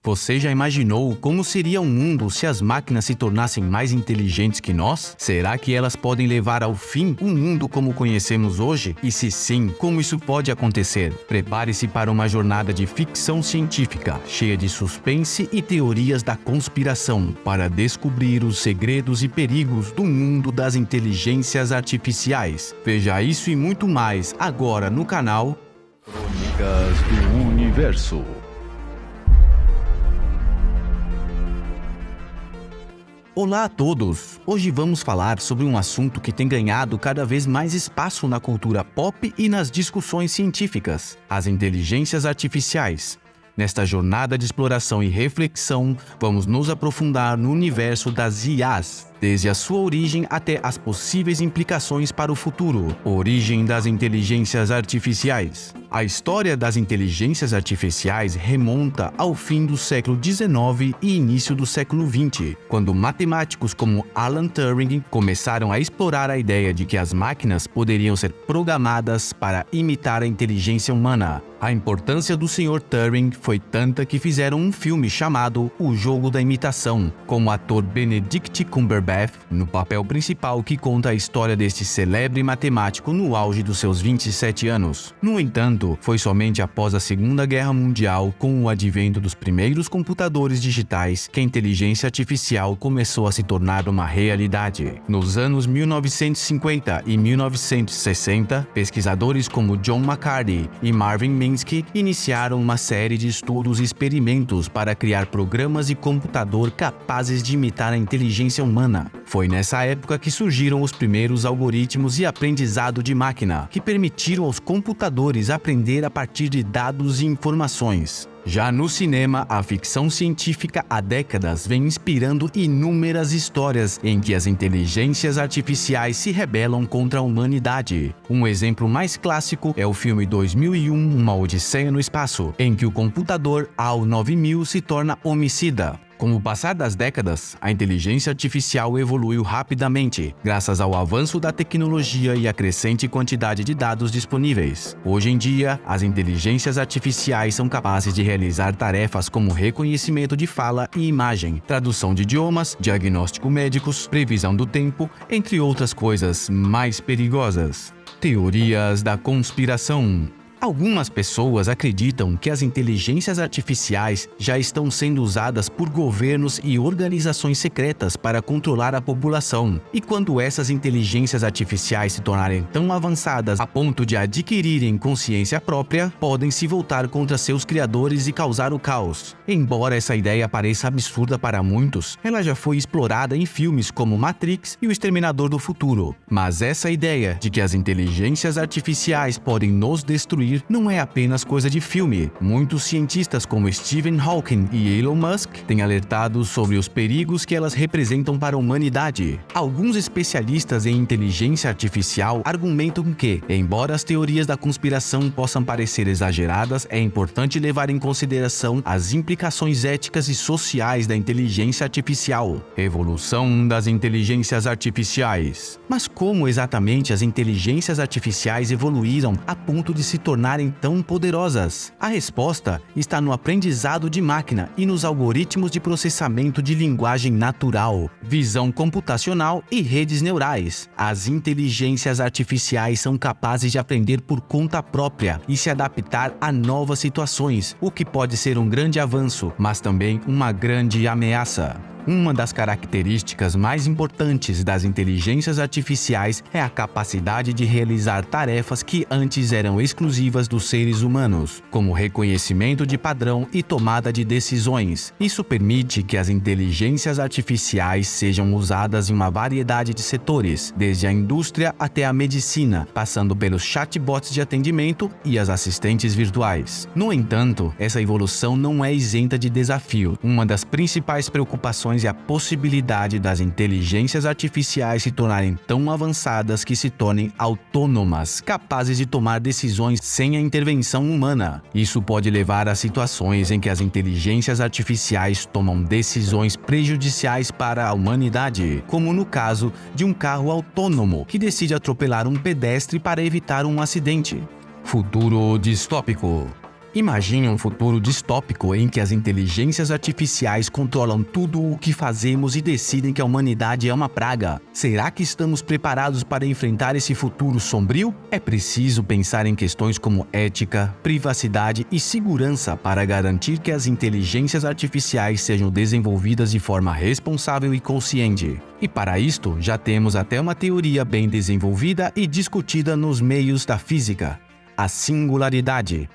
Você já imaginou como seria o mundo se as máquinas se tornassem mais inteligentes que nós? Será que elas podem levar ao fim o mundo como conhecemos hoje? E se sim, como isso pode acontecer? Prepare-se para uma jornada de ficção científica, cheia de suspense e teorias da conspiração, para descobrir os segredos e perigos do mundo das inteligências artificiais. Veja isso e muito mais agora no canal Crônicas do Universo. Olá a todos! Hoje vamos falar sobre um assunto que tem ganhado cada vez mais espaço na cultura pop e nas discussões científicas: as inteligências artificiais. Nesta jornada de exploração e reflexão, vamos nos aprofundar no universo das IAs, desde a sua origem até as possíveis implicações para o futuro. Origem das inteligências artificiais. A história das inteligências artificiais remonta ao fim do século XIX e início do século XX, quando matemáticos como Alan Turing começaram a explorar a ideia de que as máquinas poderiam ser programadas para imitar a inteligência humana. A importância do Sr. Turing foi tanta que fizeram um filme chamado O Jogo da Imitação, com o ator Benedict Cumberbatch no papel principal, que conta a história deste célebre matemático no auge dos seus 27 anos. No entanto, foi somente após a Segunda Guerra Mundial, com o advento dos primeiros computadores digitais, que a inteligência artificial começou a se tornar uma realidade. Nos anos 1950 e 1960, pesquisadores como John McCarthy e Marvin Minsky iniciaram uma série de estudos e experimentos para criar programas de computador capazes de imitar a inteligência humana. Foi nessa época que surgiram os primeiros algoritmos e aprendizado de máquina, que permitiram aos computadores aprender a partir de dados e informações. Já no cinema, a ficção científica há décadas vem inspirando inúmeras histórias em que as inteligências artificiais se rebelam contra a humanidade. Um exemplo mais clássico é o filme 2001, Uma Odisseia no Espaço, em que o computador HAL 9000 se torna homicida. Com o passar das décadas, a inteligência artificial evoluiu rapidamente, graças ao avanço da tecnologia e à crescente quantidade de dados disponíveis. Hoje em dia, as inteligências artificiais são capazes de realizar tarefas como reconhecimento de fala e imagem, tradução de idiomas, diagnóstico médicos, previsão do tempo, entre outras coisas mais perigosas. Teorias da conspiração. Algumas pessoas acreditam que as inteligências artificiais já estão sendo usadas por governos e organizações secretas para controlar a população. E quando essas inteligências artificiais se tornarem tão avançadas a ponto de adquirirem consciência própria, podem se voltar contra seus criadores e causar o caos. Embora essa ideia pareça absurda para muitos, ela já foi explorada em filmes como Matrix e O Exterminador do Futuro. Mas essa ideia de que as inteligências artificiais podem nos destruir não é apenas coisa de filme. Muitos cientistas como Stephen Hawking e Elon Musk têm alertado sobre os perigos que elas representam para a humanidade. Alguns especialistas em inteligência artificial argumentam que, embora as teorias da conspiração possam parecer exageradas, é importante levar em consideração as implicações éticas e sociais da inteligência artificial. Evolução das inteligências artificiais. Mas como exatamente as inteligências artificiais evoluíram a ponto de se tornarem tão poderosas? A resposta está no aprendizado de máquina e nos algoritmos de processamento de linguagem natural, visão computacional e redes neurais. As inteligências artificiais são capazes de aprender por conta própria e se adaptar a novas situações, o que pode ser um grande avanço, mas também uma grande ameaça. Uma das características mais importantes das inteligências artificiais é a capacidade de realizar tarefas que antes eram exclusivas dos seres humanos, como reconhecimento de padrão e tomada de decisões. Isso permite que as inteligências artificiais sejam usadas em uma variedade de setores, desde a indústria até a medicina, passando pelos chatbots de atendimento e as assistentes virtuais. No entanto, essa evolução não é isenta de desafio. Uma das principais preocupações é a possibilidade das inteligências artificiais se tornarem tão avançadas que se tornem autônomas, capazes de tomar decisões sem a intervenção humana. Isso pode levar a situações em que as inteligências artificiais tomam decisões prejudiciais para a humanidade, como no caso de um carro autônomo que decide atropelar um pedestre para evitar um acidente. Futuro distópico. Imagine um futuro distópico em que as inteligências artificiais controlam tudo o que fazemos e decidem que a humanidade é uma praga. Será que estamos preparados para enfrentar esse futuro sombrio? É preciso pensar em questões como ética, privacidade e segurança para garantir que as inteligências artificiais sejam desenvolvidas de forma responsável e consciente. E para isto, já temos até uma teoria bem desenvolvida e discutida nos meios da física: a singularidade.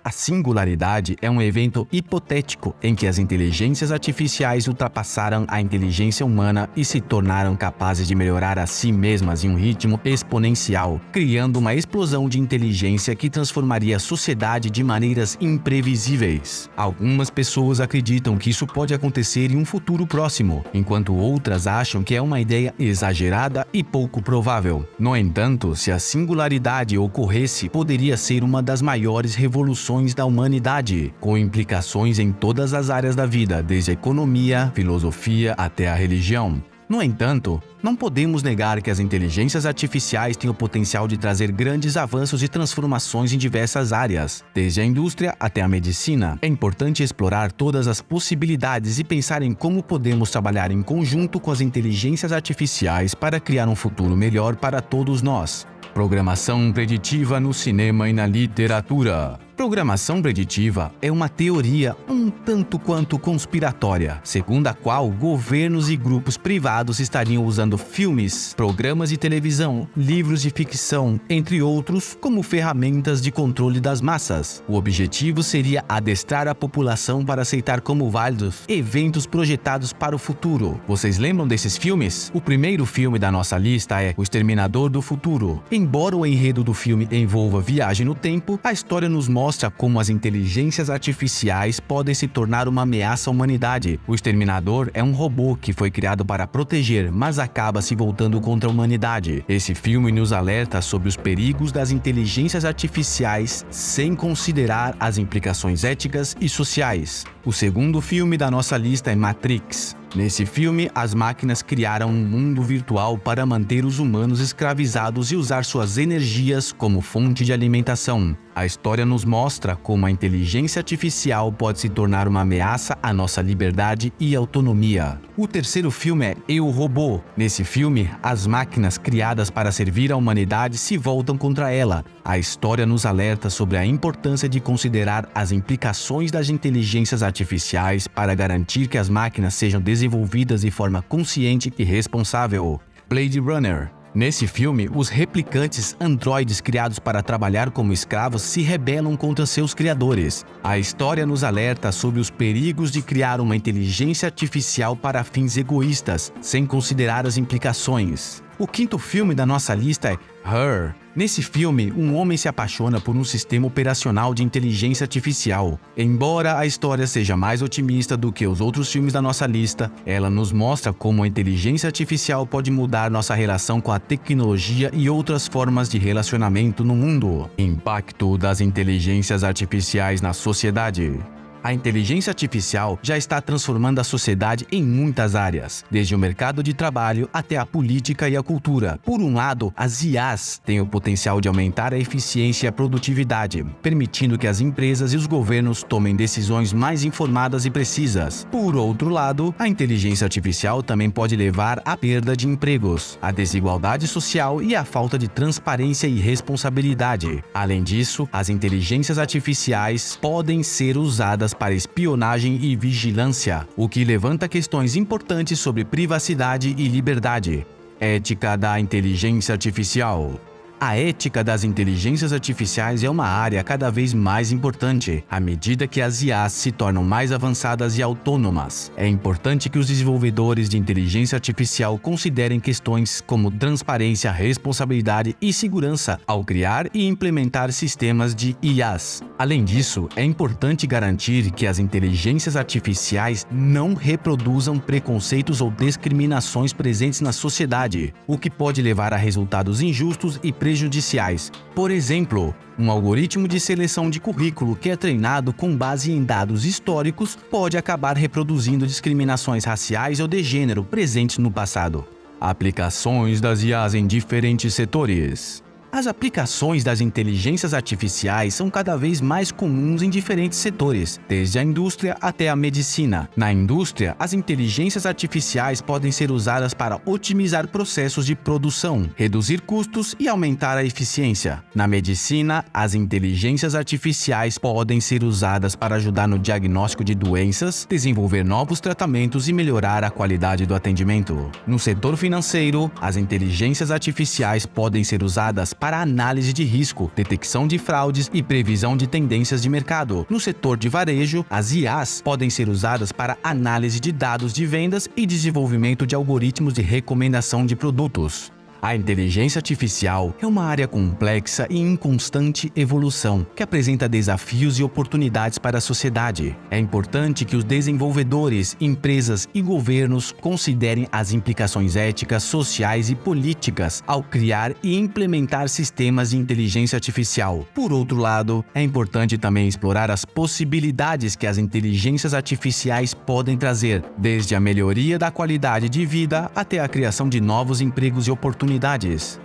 A singularidade é um evento hipotético em que as inteligências artificiais ultrapassaram a inteligência humana e se tornaram capazes de melhorar a si mesmas em um ritmo exponencial, criando uma explosão de inteligência que transformaria a sociedade de maneiras imprevisíveis. Algumas pessoas acreditam que isso pode acontecer em um futuro próximo, enquanto outras acham que é uma ideia exagerada e pouco provável. No entanto, se a singularidade ocorresse, poderia ser uma das maiores revoluções da humanidade, com implicações em todas as áreas da vida, desde a economia, filosofia até a religião. No entanto, não podemos negar que as inteligências artificiais têm o potencial de trazer grandes avanços e transformações em diversas áreas, desde a indústria até a medicina. É importante explorar todas as possibilidades e pensar em como podemos trabalhar em conjunto com as inteligências artificiais para criar um futuro melhor para todos nós. Programação preditiva no cinema e na literatura. Programação preditiva é uma teoria um tanto quanto conspiratória, segundo a qual governos e grupos privados estariam usando filmes, programas de televisão, livros de ficção, entre outros, como ferramentas de controle das massas. O objetivo seria adestrar a população para aceitar como válidos eventos projetados para o futuro. Vocês lembram desses filmes? O primeiro filme da nossa lista é O Exterminador do Futuro. Embora o enredo do filme envolva viagem no tempo, a história nos mostra como as inteligências artificiais podem se tornar uma ameaça à humanidade. O Exterminador é um robô que foi criado para proteger, mas acaba se voltando contra a humanidade. Esse filme nos alerta sobre os perigos das inteligências artificiais sem considerar as implicações éticas e sociais. O segundo filme da nossa lista é Matrix. Nesse filme, as máquinas criaram um mundo virtual para manter os humanos escravizados e usar suas energias como fonte de alimentação. A história nos mostra como a inteligência artificial pode se tornar uma ameaça à nossa liberdade e autonomia. O terceiro filme é Eu, Robô. Nesse filme, as máquinas criadas para servir à humanidade se voltam contra ela. A história nos alerta sobre a importância de considerar as implicações das inteligências artificiais para garantir que as máquinas sejam desenvolvidas de forma consciente e responsável. Blade Runner. Nesse filme, os replicantes androides criados para trabalhar como escravos se rebelam contra seus criadores. A história nos alerta sobre os perigos de criar uma inteligência artificial para fins egoístas, sem considerar as implicações. O quinto filme da nossa lista é Her. Nesse filme, um homem se apaixona por um sistema operacional de inteligência artificial. Embora a história seja mais otimista do que os outros filmes da nossa lista, ela nos mostra como a inteligência artificial pode mudar nossa relação com a tecnologia e outras formas de relacionamento no mundo. Impacto das inteligências artificiais na sociedade. A inteligência artificial já está transformando a sociedade em muitas áreas, desde o mercado de trabalho até a política e a cultura. Por um lado, as IAs têm o potencial de aumentar a eficiência e a produtividade, permitindo que as empresas e os governos tomem decisões mais informadas e precisas. Por outro lado, a inteligência artificial também pode levar à perda de empregos, à desigualdade social e à falta de transparência e responsabilidade. Além disso, as inteligências artificiais podem ser usadas para espionagem e vigilância, o que levanta questões importantes sobre privacidade e liberdade. Ética da inteligência artificial. A ética das inteligências artificiais é uma área cada vez mais importante, à medida que as IAs se tornam mais avançadas e autônomas. É importante que os desenvolvedores de inteligência artificial considerem questões como transparência, responsabilidade e segurança ao criar e implementar sistemas de IAs. Além disso, é importante garantir que as inteligências artificiais não reproduzam preconceitos ou discriminações presentes na sociedade, o que pode levar a resultados injustos e prejudiciais. Por exemplo, um algoritmo de seleção de currículo que é treinado com base em dados históricos pode acabar reproduzindo discriminações raciais ou de gênero presentes no passado. Aplicações das IAs em diferentes setores. As aplicações das inteligências artificiais são cada vez mais comuns em diferentes setores, desde a indústria até a medicina. Na indústria, as inteligências artificiais podem ser usadas para otimizar processos de produção, reduzir custos e aumentar a eficiência. Na medicina, as inteligências artificiais podem ser usadas para ajudar no diagnóstico de doenças, desenvolver novos tratamentos e melhorar a qualidade do atendimento. No setor financeiro, as inteligências artificiais podem ser usadas para análise de risco, detecção de fraudes e previsão de tendências de mercado. No setor de varejo, as IAs podem ser usadas para análise de dados de vendas e desenvolvimento de algoritmos de recomendação de produtos. A inteligência artificial é uma área complexa e em constante evolução, que apresenta desafios e oportunidades para a sociedade. É importante que os desenvolvedores, empresas e governos considerem as implicações éticas, sociais e políticas ao criar e implementar sistemas de inteligência artificial. Por outro lado, é importante também explorar as possibilidades que as inteligências artificiais podem trazer, desde a melhoria da qualidade de vida até a criação de novos empregos e oportunidades.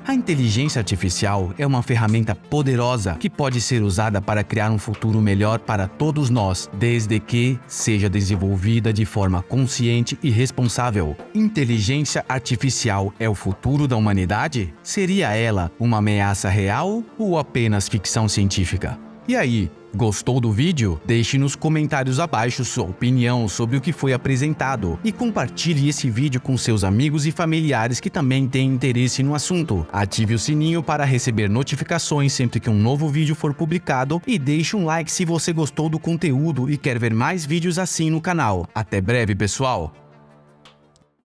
A inteligência artificial é uma ferramenta poderosa que pode ser usada para criar um futuro melhor para todos nós, desde que seja desenvolvida de forma consciente e responsável. Inteligência artificial é o futuro da humanidade? Seria ela uma ameaça real ou apenas ficção científica? E aí, gostou do vídeo? Deixe nos comentários abaixo sua opinião sobre o que foi apresentado e compartilhe esse vídeo com seus amigos e familiares que também têm interesse no assunto. Ative o sininho para receber notificações sempre que um novo vídeo for publicado e deixe um like se você gostou do conteúdo e quer ver mais vídeos assim no canal. Até breve, pessoal!